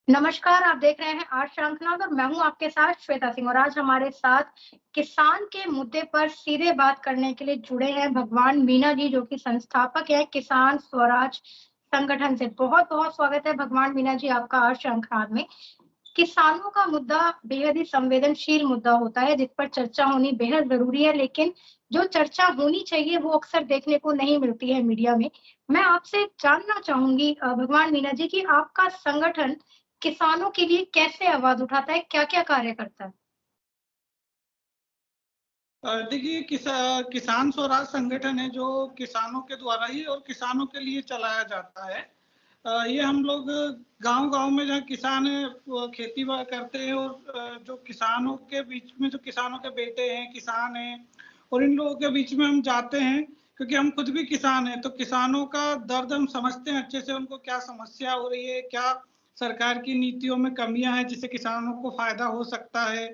नमस्कार, आप देख रहे हैं आज श्रृंखला और मैं हूं आपके साथ श्वेता सिंह और आज हमारे साथ किसान के मुद्दे पर सीधे बात करने के लिए जुड़े हैं भगवान मीना जी जो कि संस्थापक है किसान स्वराज संगठन से। बहुत-बहुत स्वागत है भगवान मीना जी आपका आज श्रृंखला में। किसानों का मुद्दा बेहद ही संवेदनशील मुद्दा होता है जिस पर चर्चा होनी बेहद जरूरी है, लेकिन जो चर्चा होनी चाहिए वो अक्सर देखने को नहीं मिलती है मीडिया में। मैं आपसे जानना चाहूंगी भगवान मीना जी कि आपका संगठन किसानों के लिए कैसे आवाज उठाता है, क्या-क्या कार्य करता है? देखिए किसान स्वराज संगठन है जो किसानों के द्वारा ही और किसानों के लिए चलाया जाता है। ये हम लोग गांव-गांव में जहाँ किसान है वो खेती करते हैं और जो किसानों के बीच में जो किसानों के बेटे हैं, किसान हैं और इन लोगों के बीच में हम जाते हैं क्योंकि हम खुद भी किसान हैं, तो किसानों का दर्द हम समझते हैं अच्छे से, उनको क्या समस्या हो रही है, क्या सरकार की नीतियों में कमियाँ हैं जिससे किसानों को फ़ायदा हो सकता है।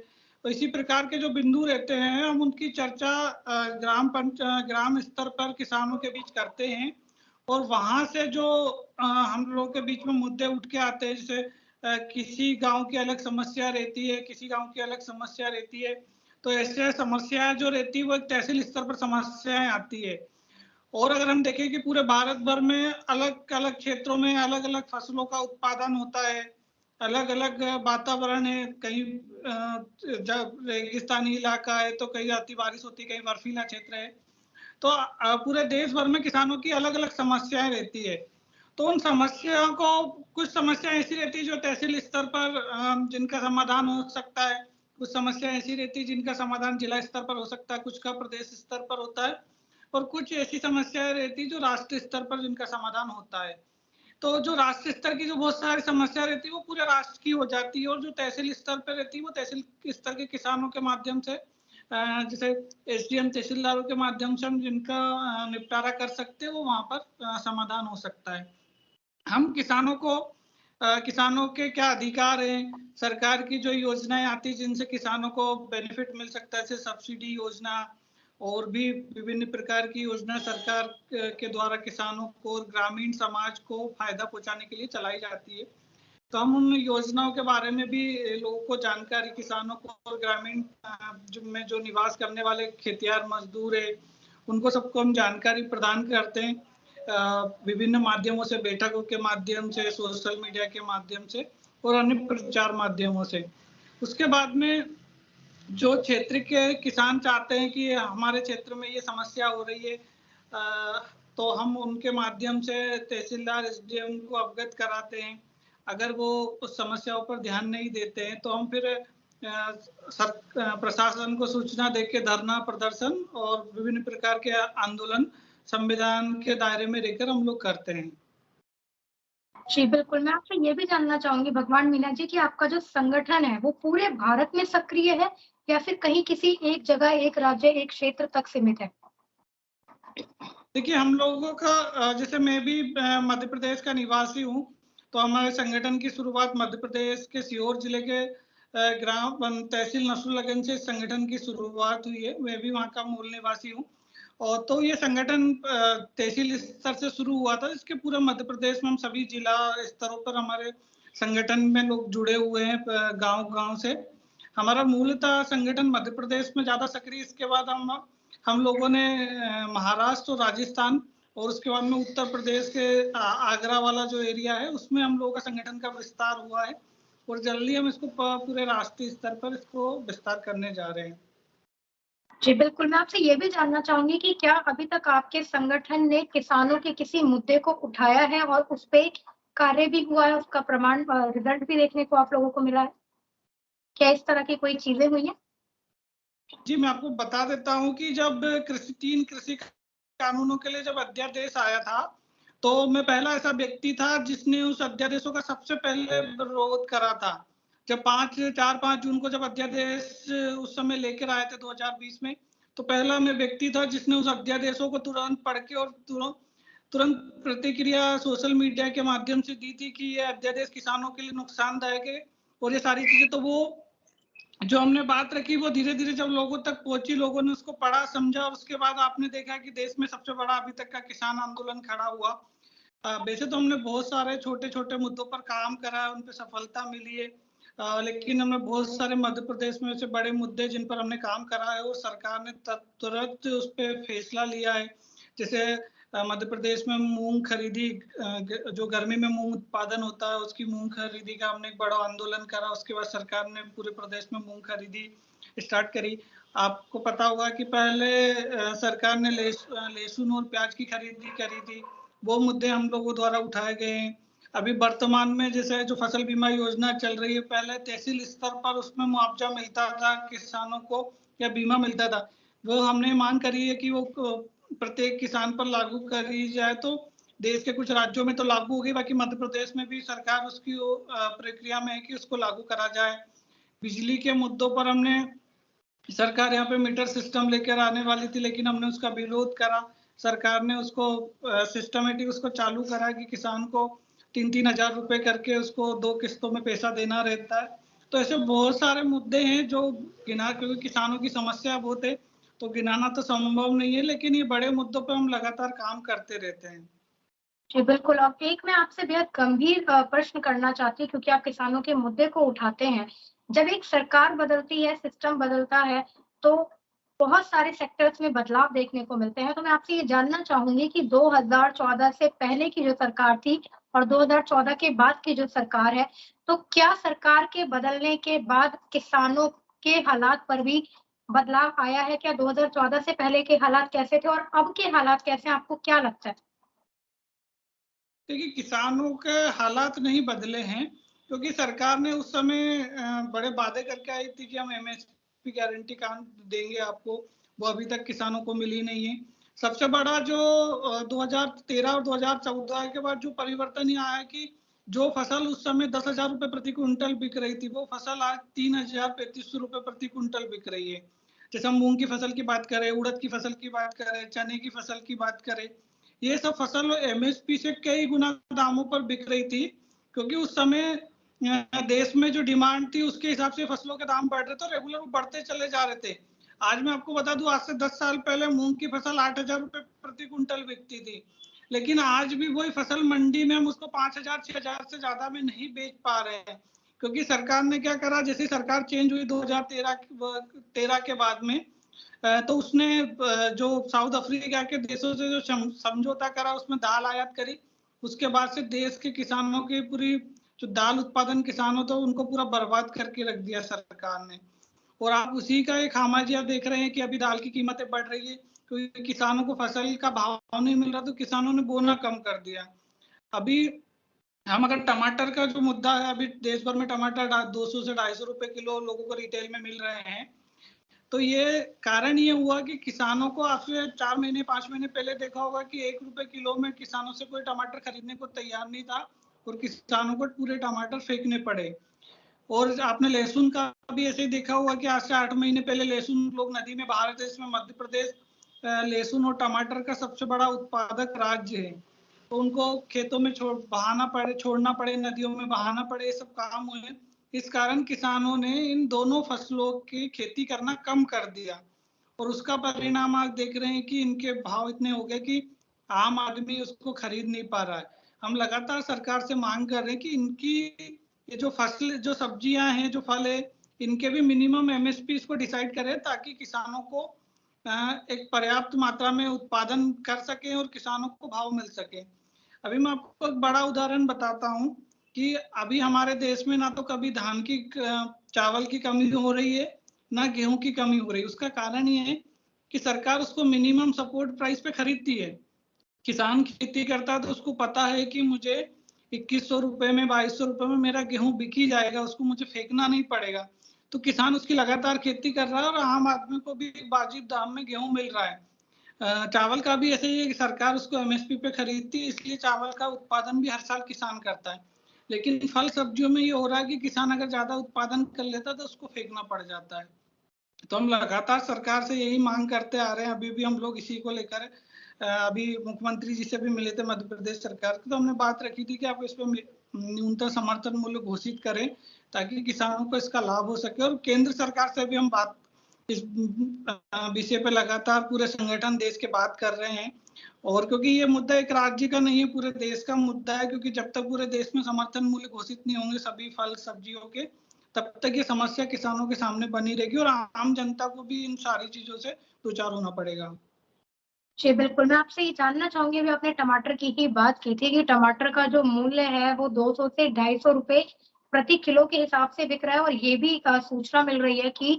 तो इसी प्रकार के जो बिंदु रहते हैं हम उनकी चर्चा ग्राम स्तर पर किसानों के बीच करते हैं और वहां से जो हम लोगों के बीच में मुद्दे उठ के आते हैं, जैसे किसी गांव की अलग समस्या रहती है, किसी गांव की अलग समस्या रहती है, तो ऐसे समस्या जो रहती है वो एक तहसील स्तर पर समस्याएं आती है। और अगर हम देखें कि पूरे भारत भर में अलग अलग क्षेत्रों में अलग अलग फसलों का उत्पादन होता है, अलग अलग वातावरण है, कहीं जब रेगिस्तानी इलाका है तो कहीं अति बारिश होती है, कहीं बर्फीला क्षेत्र है, तो पूरे देश भर में किसानों की अलग अलग समस्याएं रहती है। तो उन समस्याओं को, कुछ समस्याएं ऐसी रहती है जो तहसील स्तर पर जिनका समाधान हो सकता है, कुछ समस्या ऐसी रहती है जिनका समाधान जिला स्तर पर हो सकता है, कुछ का प्रदेश स्तर पर होता है और कुछ ऐसी समस्याएं रहती है जो राष्ट्रीय स्तर पर जिनका समाधान होता है। तो जो राष्ट्रीय स्तर की जो बहुत सारी समस्या रहती है वो पूरे राष्ट्र की हो जाती है और जो तहसील स्तर पर रहती है वो तहसील स्तर के किसानों के माध्यम से, जैसे एसडीएम तहसीलदारों के माध्यम से हम जिनका निपटारा कर सकते हैं वो वहां पर समाधान हो सकता है। हम किसानों को किसानों के क्या अधिकार हैं, सरकार की जो योजनाएं आती हैं जिनसे किसानों को बेनिफिट मिल सकता है, जैसे सब्सिडी योजना और भी विभिन्न प्रकार की योजना सरकार के द्वारा किसानों को और ग्रामीण समाज को फायदा पहुंचाने के लिए चलाई जाती है। तो हम उन योजनाओं के बारे में भी लोगों को जानकारी, किसानों को और ग्रामीण जो निवास करने वाले खेतिहर मजदूर है उनको सबको हम जानकारी प्रदान करते हैं विभिन्न माध्यमों से, बैठकों के माध्यम से, सोशल मीडिया के माध्यम से और अन्य प्रचार माध्यमों से। उसके बाद में जो क्षेत्र के किसान चाहते हैं कि हमारे क्षेत्र में ये समस्या हो रही है, तो हम उनके माध्यम से तहसीलदार एसडीएम को अवगत कराते हैं। अगर वो उस समस्याओं पर ध्यान नहीं देते हैं तो हम फिर प्रशासन को सूचना देके धरना प्रदर्शन और विभिन्न प्रकार के आंदोलन संविधान के दायरे में रहकर हम लोग करते हैं। जी, बिल्कुल। मैं आपसे ये भी जानना चाहूँगी भगवान मीना जी कि आपका जो संगठन है, वो पूरे भारत में सक्रिय है या फिर कहीं किसी एक जगह, एक राज्य, एक क्षेत्र तक सीमित है? देखिए हम लोगों का जैसे मैं भी मध्य प्रदेश का निवासी हूँ, तो हमारे संगठन की शुरुआत मध्य प्रदेश के सीहोर जिले के ग्राम तहसील नसरुल्लागंज से संगठन की शुरुआत हुई है। मैं भी वहाँ का मूल निवासी हूँ और तो ये संगठन तहसील स्तर से शुरू हुआ था। इसके पूरे मध्य प्रदेश में हम सभी जिला स्तरों पर हमारे संगठन में लोग जुड़े हुए हैं गांव-गांव से। हमारा मूलतः संगठन मध्य प्रदेश में ज़्यादा सक्रिय, इसके बाद हम लोगों ने महाराष्ट्र और राजस्थान और उसके बाद में उत्तर प्रदेश के आगरा वाला जो एरिया है उसमें हम लोगों का संगठन का विस्तार हुआ है और जल्दी हम इसको पूरे राष्ट्रीय स्तर पर इसको विस्तार करने जा रहे हैं। जी, बिल्कुल। मैं आपसे ये भी जानना चाहूँगी कि क्या अभी तक आपके संगठन ने किसानों के किसी मुद्दे को उठाया है और उस पे कार्य भी हुआ है, उसका प्रमाण रिज़ल्ट भी देखने को आप लोगों को मिला है? क्या इस तरह की कोई चीज़ें हुई हैं? जी, मैं आपको बता देता हूँ कि जब 3 कृषि कानूनों के लिए जब अध्यादेश आया था, तो मैं पहला ऐसा व्यक्ति था जिसने उस अध्यादेशों का सबसे पहले विरोध करा था। जब 4-5 जून को जब अध्यादेश उस समय लेकर आए थे 2020 में, तो पहला मैं व्यक्ति था जिसने उस अध्यादेशों को तुरंत पढ़ के और तुरंत तुरंत प्रतिक्रिया सोशल मीडिया के माध्यम से दी थी कि ये अध्यादेश किसानों के लिए नुकसानदायक है और ये सारी चीज़ें। तो वो जो हमने बात रखी वो धीरे-धीरे जब लोगों तक पहुंची, लोगों ने उसको पढ़ा, समझा और उसके बाद आपने देखा कि देश में सबसे बड़ा अभी तक का किसान आंदोलन खड़ा हुआ। वैसे तो हमने बहुत सारे छोटे-छोटे मुद्दों पर काम करा है, उन पे सफलता मिली है। लेकिन हमने बहुत सारे मध्य प्रदेश में ऐसे बड़े मुद्दे जिन पर हमने काम करा है और सरकार ने तुरंत उस पे फैसला लिया है। जैसे मध्य प्रदेश में मूँग खरीदी, जो गर्मी में मूँग उत्पादन होता है उसकी मूँग खरीदी का हमने एक बड़ा आंदोलन करा। उसके बाद सरकार ने पूरे प्रदेश में मूँग खरीदी स्टार्ट करी। आपको पता होगा कि पहले सरकार ने लहसुन और प्याज की खरीदी करी थी। वो मुद्दे हम लोगों द्वारा उठाए गए हैं। अभी वर्तमान में जैसे जो फसल बीमा योजना चल रही है, पहले तहसील स्तर पर उसमें मुआवजा मिलता था किसानों को या बीमा मिलता था। वो हमने मांग करी है कि वो प्रत्येक किसान पर लागू करी जाए, तो देश के कुछ राज्यों में तो लागू हो गई, बाकी मध्य प्रदेश में भी सरकार उसकी प्रक्रिया में है कि उसको लागू करा जाए। बिजली के मुद्दों पर हमने सरकार यहाँ पे मीटर सिस्टम लेकर आने वाली थी, लेकिन हमने उसका विरोध करा। सरकार ने उसको सिस्टमेटिक उसको चालू करा कि किसान को 3-3 हजार रुपए करके उसको 2 किस्तों में पैसा देना रहता है। तो ऐसे बहुत सारे मुद्दे हैं जो क्योंकि किसानों की समस्या बहुत है, तो गिनाना तो संभव नहीं है, लेकिन ये बड़े मुद्दों पे हम लगातार काम करते रहते हैं। जी, बिल्कुल। अब एक मैं आपसे बेहद गंभीर प्रश्न करना चाहती हूँ, क्योंकि आप किसानों के मुद्दे को उठाते हैं। जब एक सरकार बदलती है, सिस्टम बदलता है, तो बहुत सारे सेक्टर्स में बदलाव देखने को मिलते हैं। तो मैं आपसे ये जानना चाहूँगी कि 2014 से पहले की जो सरकार थी और 2014 के बाद की जो सरकार है, तो क्या सरकार के बदलने के बाद किसानों के हालात पर भी बदलाव आया है? क्या 2014 से पहले के हालात कैसे थे और अब के हालात कैसे हैं? आपको क्या लगता है? देखिए, किसानों के हालात नहीं बदले हैं, क्योंकि सरकार ने उस समय बड़े वादे करके आई थी कि हम एमएसपी गारंटी काम देंगे आपको, वो अभी तक किसानों को मिली नहीं है। सबसे बड़ा जो 2013 और 2014 के बाद जो परिवर्तन ये आया कि जो फसल उस समय 10,000 रुपए प्रति क्विंटल बिक रही थी, वो फसल आज 3,035 रुपए प्रति क्विंटल बिक रही है। जैसे हम मूंग की फसल की बात करें, उड़द की फसल की बात करें, चने की फसल की बात करें, ये सब फसल एमएसपी से कई गुना दामों पर बिक रही थी, क्योंकि उस समय देश में जो डिमांड थी उसके हिसाब से फसलों के दाम बढ़ रहे थे, रेगुलर बढ़ते चले जा रहे थे। आज मैं आपको बता दूं, आज से 10 साल पहले मूंग की फसल 8,000 रुपए प्रति क्विंटल बिकती थी, लेकिन आज भी वही फसल मंडी में हम उसको 5,000 6,000 से ज्यादा में नहीं बेच पा रहे हैं। क्योंकि सरकार ने क्या करा, जैसे सरकार चेंज हुई 2013 के बाद में, तो उसने जो साउथ अफ्रीका के देशों से जो समझौता करा, उसमें दाल आयात करी। उसके बाद से देश के किसानों की पूरी जो दाल उत्पादन किसान होता है उनको पूरा बर्बाद करके रख दिया सरकार ने। और आप उसी का एक खामियाजा देख रहे हैं कि अभी दाल की कीमतें बढ़ रही है, क्योंकि किसानों को फसल का भाव नहीं मिल रहा, तो किसानों ने बोना कम कर दिया। अभी हम अगर टमाटर का जो मुद्दा है, अभी देश भर में टमाटर 200 से 250 रुपए किलो लोगों को रिटेल में मिल रहे हैं। तो ये कारण ये हुआ कि किसानों को आपसे 4 महीने 5 महीने पहले देखा होगा कि 1 रुपए किलो में किसानों से कोई टमाटर खरीदने को तैयार नहीं था, और किसानों को पूरे टमाटर फेंकने पड़े। और आपने लहसुन का भी ऐसे ही देखा होगा कि आज से 8 महीने पहले लहसुन लोग नदी में बहा रहे थे। इसमें मध्य प्रदेश लहसुन और टमाटर का सबसे बड़ा उत्पादक राज्य है, तो उनको खेतों में छोड़ना पड़े, नदियों में बहाना पड़े, ये सब काम हुए। इस कारण किसानों ने इन दोनों फसलों की खेती करना कम कर दिया, और उसका परिणाम आप देख रहे हैं कि इनके भाव इतने हो गए कि आम आदमी उसको खरीद नहीं पा रहा है। हम लगातार सरकार से मांग कर रहे हैं कि इनकी ये जो फसल, जो सब्जियां हैं, जो फल है, इनके भी मिनिमम एमएसपी इसको डिसाइड करें, ताकि किसानों को एक पर्याप्त मात्रा में उत्पादन कर सके और किसानों को भाव मिल सके। अभी मैं आपको एक बड़ा उदाहरण बताता हूँ कि अभी हमारे देश में ना तो कभी धान की चावल की कमी हो रही है, ना गेहूं की कमी हो रही है। उसका कारण ये है कि सरकार उसको मिनिमम सपोर्ट प्राइस पे खरीदती है। किसान खेती करता है तो उसको पता है कि मुझे 2,100 रुपए में 2,200 रुपए में मेरा गेहूं बिक ही जाएगा, उसको मुझे फेंकना नहीं पड़ेगा। तो किसान उसकी लगातार खेती कर रहा है और आम आदमी को भी वाजिब दाम में गेहूं मिल रहा है। चावल का भी ऐसे ही है कि सरकार उसको एमएसपी पे खरीदती है, इसलिए चावल का उत्पादन भी हर साल किसान करता है। लेकिन फल सब्जियों में ये हो रहा है कि किसान अगर ज्यादा उत्पादन कर लेता है तो उसको फेंकना पड़ जाता है। तो हम लगातार सरकार से यही मांग करते आ रहे हैं। अभी भी हम लोग इसी को लेकर अभी मुख्यमंत्री जी से भी मिले थे मध्य प्रदेश सरकार की, तो हमने बात रखी थी कि आप इस पर न्यूनतम समर्थन मूल्य घोषित करें, ताकि किसानों को इसका लाभ हो सके। और केंद्र सरकार से भी हम बात इस विषय पे लगातार पूरे संगठन देश के बात कर रहे हैं और क्योंकि ये मुद्दा एक राज्य का नहीं है, पूरे देश का मुद्दा है, क्योंकि जब तक पूरे देश में समर्थन मूल्य घोषित नहीं होंगे सभी फल सब्जियों के, तब तक ये समस्या किसानों के सामने बनी रहेगी और आम जनता को भी इन सारी चीजों से दो चार होना पड़ेगा। जी, बिल्कुल। मैं आपसे ये जानना चाहूँगी, अभी आपने टमाटर की ही बात की थी कि टमाटर का जो मूल्य है वो 200 से ₹250 प्रति किलो के हिसाब से बिक रहा है और ये भी सूचना मिल रही है कि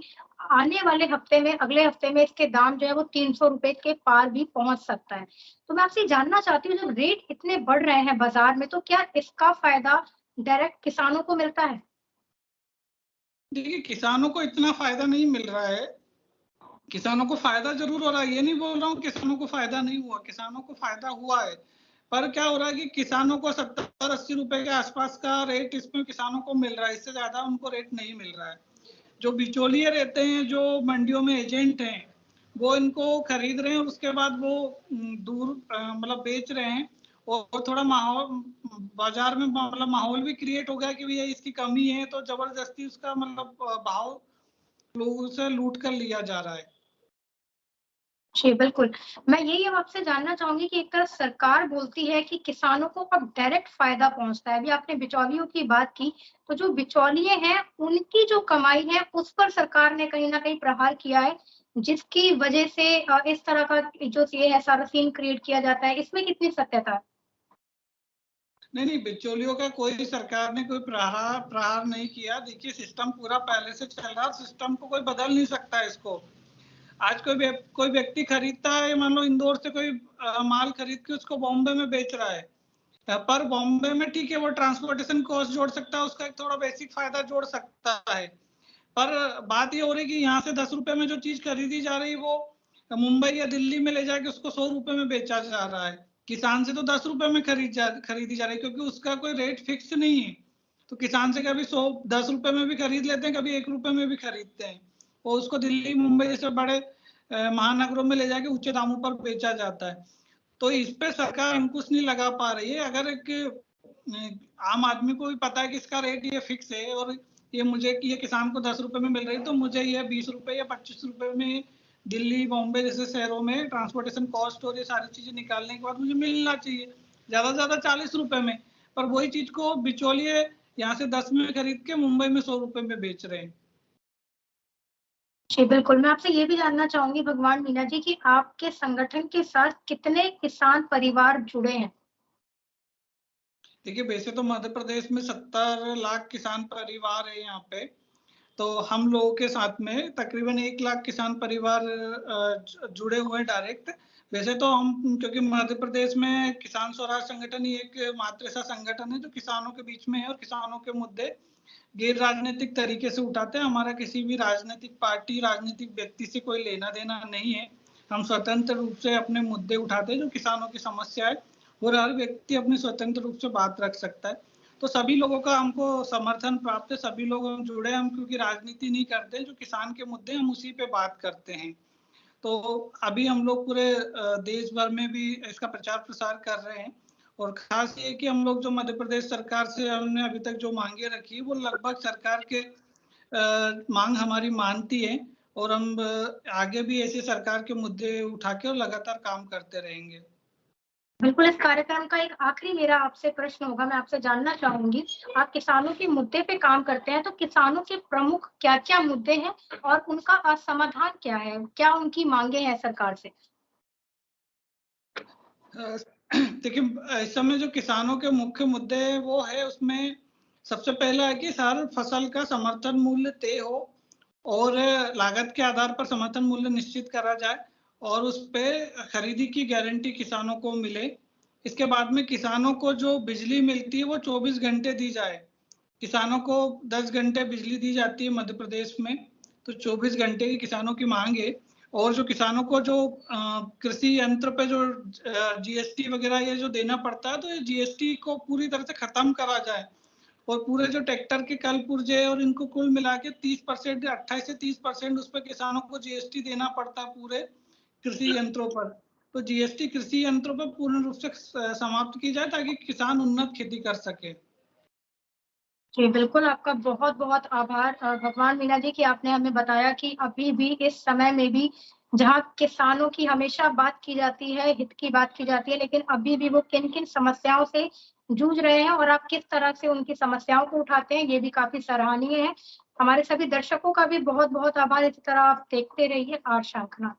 आने वाले हफ्ते में, अगले हफ्ते में इसके दाम जो है वो ₹300 के पार भी पहुँच सकता है। तो मैं आपसे जानना चाहती हूँ, जब रेट इतने बढ़ रहे हैं बाज़ार में, तो क्या इसका फ़ायदा डायरेक्ट किसानों को मिलता है? देखिए, किसानों को इतना फायदा नहीं मिल रहा है। किसानों को फायदा जरूर हो रहा है, ये नहीं बोल रहा हूँ किसानों को फायदा नहीं हुआ, किसानों को फायदा हुआ है। पर क्या हो रहा है कि किसानों को 70-80 रुपए के आसपास का रेट इसमें किसानों को मिल रहा है, इससे ज्यादा उनको रेट नहीं मिल रहा है। जो बिचौलिए रहते हैं, जो मंडियों में एजेंट हैं, वो इनको खरीद रहे हैं, उसके बाद वो दूर मतलब बेच रहे हैं। और थोड़ा माहौल बाजार में मतलब माहौल भी क्रिएट हो गया कि भैया इसकी कमी है, तो जबरदस्ती उसका मतलब भाव लोगों से लूट कर लिया जा रहा है। जी, बिल्कुल। मैं यही अब आपसे जानना चाहूँगी कि एक तरफ सरकार बोलती है कि किसानों को अब डायरेक्ट फ़ायदा पहुँचता है। अभी आपने बिचौलियों की बात की, तो जो बिचौलिए हैं, उनकी जो कमाई है, उस पर सरकार ने कहीं न कहीं प्रहार किया है, जिसकी वजह से इस तरह का जो ये है सारा सीन क्रिएट किया जाता है। इसमें कितनी सत्यता है? नहीं, नहीं, बिचौलियों का कोई सरकार ने कोई प्रहार प्रहार नहीं किया। देखिए, सिस्टम पूरा पहले से चल रहा है, सिस्टम को कोई बदल नहीं सकता है इसको। आज कोई व्यक्ति खरीदता है, मान लो इंदौर से कोई माल खरीद के उसको बॉम्बे में बेच रहा है, पर बॉम्बे में ठीक है, वो ट्रांसपोर्टेशन कॉस्ट जोड़ सकता है, उसका एक थोड़ा बेसिक फायदा जोड़ सकता है। पर बात ये हो रही है कि यहाँ से 10 रुपए में जो चीज खरीदी जा रही है, वो मुंबई या दिल्ली में ले जाके उसको 100 रुपए में बेचा जा रहा है। किसान से तो 10 रुपए में खरीदी जा रही है, क्योंकि उसका कोई रेट फिक्स नहीं है। तो किसान से कभी 10 रुपए में भी खरीद लेते हैं, कभी 1 रुपए में भी खरीदते हैं, और उसको दिल्ली मुंबई जैसे बड़े महानगरों में ले जाके ऊंचे दामों पर बेचा जाता है। तो इस पे सरकार अंकुश नहीं लगा पा रही है। अगर एक आम आदमी को भी पता है कि इसका रेट ये फिक्स है, और ये किसान को 10 रुपए में मिल रही है, तो मुझे ये 20 रुपए या 25 रुपए में दिल्ली बॉम्बे जैसे शहरों में ट्रांसपोर्टेशन कॉस्ट और ये सारी चीजें निकालने के बाद मुझे मिलना चाहिए, ज्यादा से ज्यादा 40 रुपए में। पर वही चीज को बिचौलिए यहाँ से 10 में खरीद के मुंबई में 100 रुपए में बेच रहे हैं। जी, बिल्कुल। मैं आपसे ये भी जानना चाहूँगी भगवान मीना जी कि आपके संगठन के साथ कितने किसान परिवार जुड़े हैं? देखिए, वैसे तो मध्य प्रदेश में 70 लाख किसान परिवार है यहाँ पे। तो हम लोगों के साथ में तकरीबन 1 लाख किसान परिवार जुड़े हुए हैं डायरेक्ट। वैसे तो हम, क्योंकि मध्य प्रदेश में किसान स्वराज संगठन ही एक मात्र ऐसा संगठन है जो किसानों के बीच में है और किसानों के मुद्दे गैर राजनीतिक तरीके से उठाते हैं। हमारा किसी भी राजनीतिक पार्टी, राजनीतिक व्यक्ति से कोई लेना देना नहीं है। हम स्वतंत्र रूप से अपने मुद्दे उठाते हैं जो किसानों की समस्या है, और हर व्यक्ति अपनी स्वतंत्र रूप से बात रख सकता है। तो सभी लोगों का हमको समर्थन प्राप्त है, सभी लोग हम जुड़े, हम क्योंकि राजनीति नहीं करते, जो किसान के मुद्दे हम उसी पे बात करते हैं। तो अभी हम लोग पूरे देश भर में भी इसका प्रचार प्रसार कर रहे हैं। और खास ये कि हम लोग जो मध्य प्रदेश सरकार से हमने अभी तक जो मांगे रखी है, वो लगभग सरकार के मांग हमारी मानती है, और हम आगे भी ऐसे सरकार के मुद्दे उठा के और लगातार काम करते रहेंगे। बिल्कुल, इस कार्यक्रम का एक आखिरी मेरा आपसे प्रश्न होगा, मैं आपसे जानना चाहूँगी, आप किसानों के मुद्दे पे काम करते हैं, तो किसानों के प्रमुख क्या-क्या मुद्दे हैं और उनका समाधान क्या है? क्या उनकी माँगे हैं सरकार से? देखिए, इस समय जो किसानों के मुख्य मुद्दे हैं वो है, उसमें सबसे पहला है कि हर फसल का समर्थन मूल्य तय हो, और लागत के आधार पर समर्थन मूल्य निश्चित करा जाए, और उस पे खरीदी की गारंटी किसानों को मिले। इसके बाद में किसानों को जो बिजली मिलती है वो 24 घंटे दी जाए। किसानों को 10 घंटे बिजली दी जाती है मध्य प्रदेश में, तो 24 घंटे की किसानों की मांग है। और जो किसानों को जो कृषि यंत्र पे जो जीएसटी वगैरह ये जो देना पड़ता है, तो ये जीएसटी को पूरी तरह से खत्म करा जाए, और पूरे जो ट्रैक्टर के कल पुर्जे और इनको कुल मिला के 30% या 28 से 30% उस पर किसानों को जीएसटी देना पड़ता है पूरे कृषि यंत्रों पर। तो जीएसटी कृषि यंत्रों पर पूर्ण रूप से समाप्त की जाए, ताकि किसान उन्नत खेती कर सके। जी, बिल्कुल, आपका बहुत-बहुत आभार भगवान मीना जी कि आपने हमें बताया कि अभी भी इस समय में भी जहाँ किसानों की हमेशा बात की जाती है, हित की बात की जाती है, लेकिन अभी भी वो किन-किन समस्याओं से जूझ रहे हैं और आप किस तरह से उनकी समस्याओं को उठाते हैं, ये भी काफ़ी सराहनीय है। हमारे सभी दर्शकों का भी बहुत-बहुत आभार। इसी तरह आप देखते रहिए आर श्रृंखला।